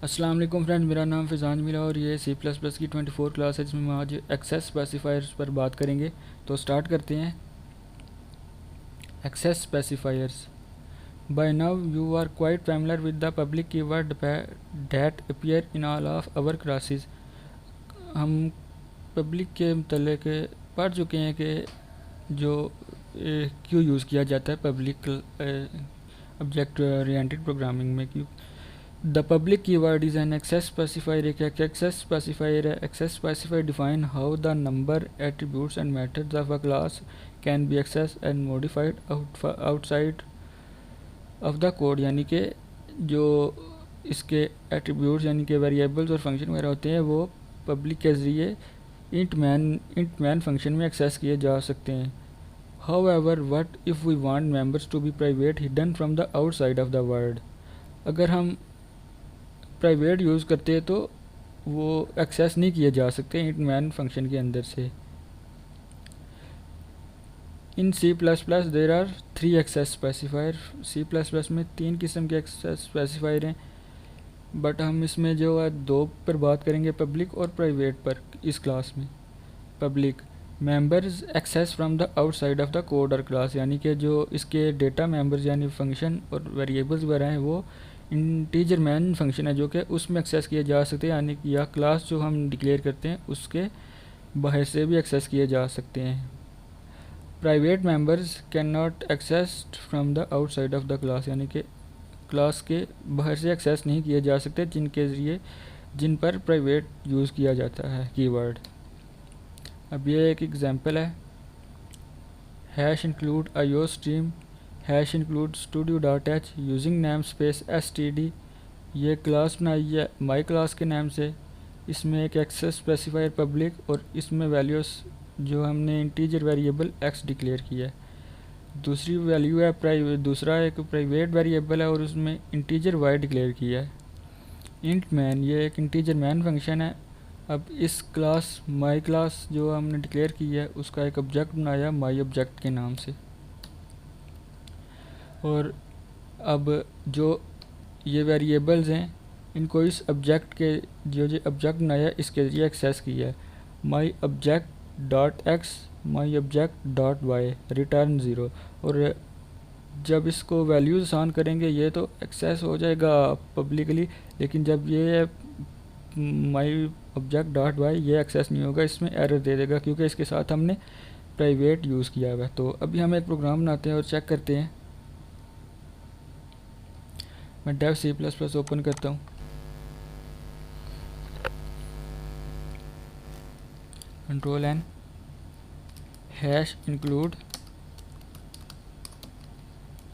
अस्सलाम वालेकुम फ्रेंड्स, मेरा नाम फ़िज़ान मिला और ये सी प्लस प्लस की 24 क्लास है जिसमें हम आज एक्सेस स्पेसिफायर्स पर बात करेंगे। तो स्टार्ट करते हैं। Access specifiers. By now you are quite familiar with the public keyword that appear in all of our classes. हम पब्लिक के मतलब पढ़ चुके हैं कि जो क्यों यूज़ किया जाता है पब्लिक ऑब्जेक्ट ओरिएंटेड प्रोग्रामिंग में। क्यों The public keyword is an access specifier. एक access specifier है. Access specifier define how the number, attributes and methods of a class can be accessed and modified outside of the code। यानी कि जो इसके attributes यानी कि variables और function वगैरह होते हैं वो public के ज़रिए int man function में access किए जा सकते हैं। However, what if we want members to be private hidden from the outside of the world? अगर हम प्राइवेट यूज़ करते हैं तो वो एक्सेस नहीं किए जा सकते इंट मैन फंक्शन के अंदर से। In C plus plus there are 3 access specifier. C plus plus में 3 किस्म के एक्सेस स्पेसिफायर हैं, बट हम इसमें जो है 2 पर बात करेंगे, पब्लिक और प्राइवेट पर इस क्लास में। Public members access from the outside of the code और क्लास, यानी कि जो इसके डेटा मेंबर्स यानी फंक्शन और वेरिएबल्स वगैरह हैं वो इंटीजर मैन फंक्शन है जो कि उसमें एक्सेस किए जा सकते हैं, यानी कि या क्लास जो हम डिक्लेयर करते हैं उसके बाहर से भी एक्सेस किए जा सकते हैं। Private members can not accessed from the outside of the class, यानी कि क्लास के बाहर से एक्सेस नहीं किए जा सकते जिन पर प्राइवेट यूज़ किया जाता है कीवर्ड। अब ये एक एग्जांपल है। Hash include IO stream hash include studio dot H using namespace std। ये क्लास बनाई है माई क्लास के नाम से। इसमें एक एक्सेस स्पेसिफायर पब्लिक और इसमें वैल्यूज़ जो हमने इंटीजर वेरिएबल x डिक्लेयर किया है। दूसरी वैल्यू है दूसरा एक प्राइवेट वेरिएबल है और उसमें इंटीजर y डिक्लेयर किया है। इंट मैन ये एक इंटीजर मैन फंक्शन है। अब इस क्लास माई क्लास जो हमने डिक्लेयर किया है उसका एक ऑब्जेक्ट बनाया माई ऑब्जेक्ट के नाम से। और अब जो ये वेरिएबल्स हैं इनको इस ऑब्जेक्ट के जो ऑब्जेक्ट बनाया इसके ज़रिए एक्सेस किया है। माई ऑब्जेक्ट डॉट एक्स माई ऑब्जेक्ट डॉट वाई रिटर्न 0। और जब इसको वैल्यूज़ असाइन करेंगे ये तो एक्सेस हो जाएगा पब्लिकली, लेकिन जब ये माई ऑब्जेक्ट डॉट वाई ये एक्सेस नहीं होगा, इसमें एरर दे देगा क्योंकि इसके साथ हमने प्राइवेट यूज़ किया हुआ है। तो अभी हम एक प्रोग्राम बनाते हैं और चेक करते हैं। मैं Dev C plus plus open करता हूँ। Control N hash include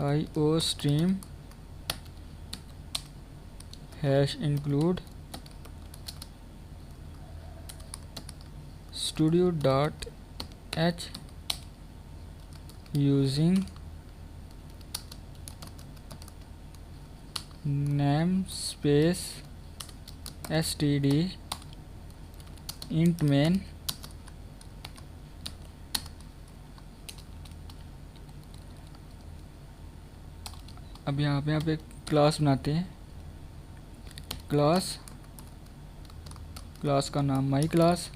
IO stream hash include studio dot H using namespace std int main. अब यहाँ पे क्लास बनाते हैं। क्लास का नाम माई क्लास।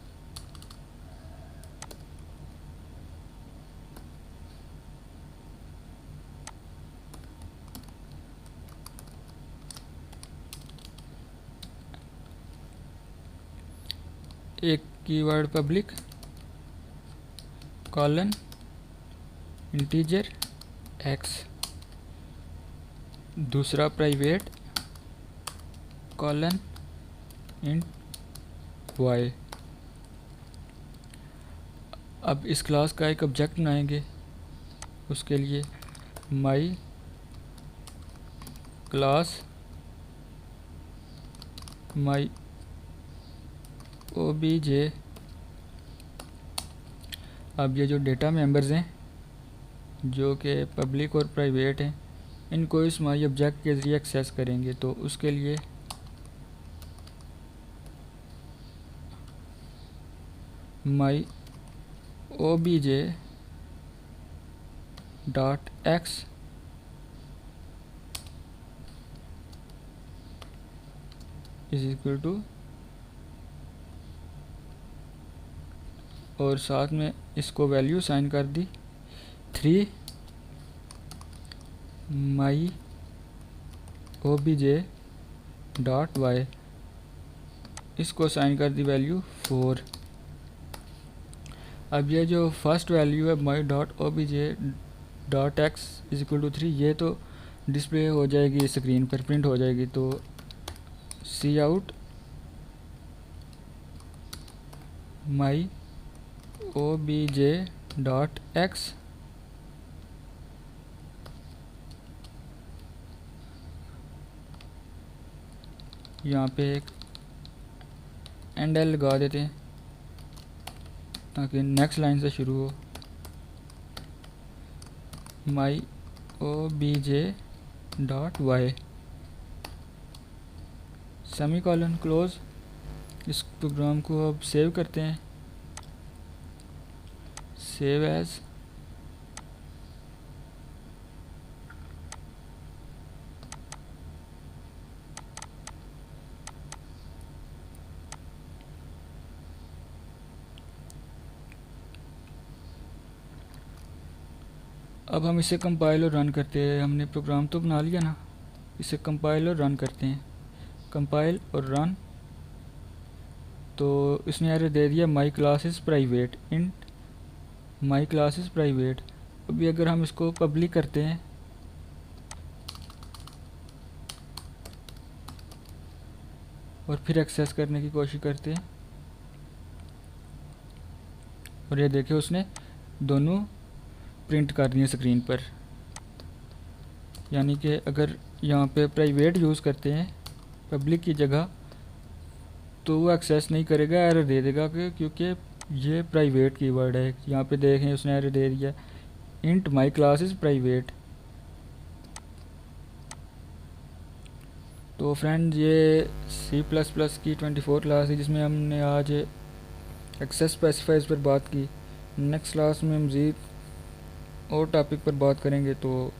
एक keyword public colon integer x। दूसरा प्राइवेट कॉलन इंट y। अब इस क्लास का एक ऑब्जेक्ट बनाएंगे। उसके लिए माई क्लास माई obj। अब ये जो डेटा मेंबर्स हैं जो कि पब्लिक और प्राइवेट हैं इनको इस माई ऑब्जेक्ट के ज़रिए एक्सेस करेंगे। तो उसके लिए my obj dot X is equal to, और साथ में इसको वैल्यू साइन कर दी 3 माई obj डॉट वाई, इसको साइन कर दी वैल्यू 4। अब ये जो फर्स्ट वैल्यू है my dot obj dot X is equal to 3, ये तो डिस्प्ले हो जाएगी स्क्रीन पर, प्रिंट हो जाएगी। तो C out my obj dot x, यहाँ पे एक एंड एल लगा देते हैं ताकि नेक्स्ट लाइन से शुरू हो। My obj dot Y, semicolon close. इस प्रोग्राम को अब सेव करते हैं, सेव एज। अब हम इसे कंपाइल और रन करते हैं। हमने प्रोग्राम तो बना लिया ना, इसे कंपाइल और रन करते हैं। कंपाइल और रन, तो इसने एरर दे दिया my class is private, int my class is private. अभी अगर हम इसको पब्लिक करते हैं और फिर एक्सेस करने की कोशिश करते हैं, और ये देखिए उसने दोनों प्रिंट कर दिए स्क्रीन पर। यानी कि अगर यहाँ पे प्राइवेट यूज़ करते हैं पब्लिक की जगह, तो वो एक्सेस नहीं करेगा, एरर दे देगा कि क्योंकि ये प्राइवेट कीवर्ड है। यहाँ पे देखें उसने एरर दे दिया int my class is private. तो फ्रेंड्स, ये C++ की 24 क्लास है जिसमें हमने आज एक्सेस स्पेसिफायर्स पर बात की। नेक्स्ट क्लास में मज़ीद और टॉपिक पर बात करेंगे, तो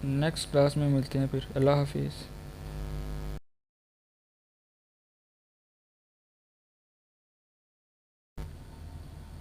नेक्स्ट क्लास में मिलते हैं फिर। अल्लाह हाफिज़।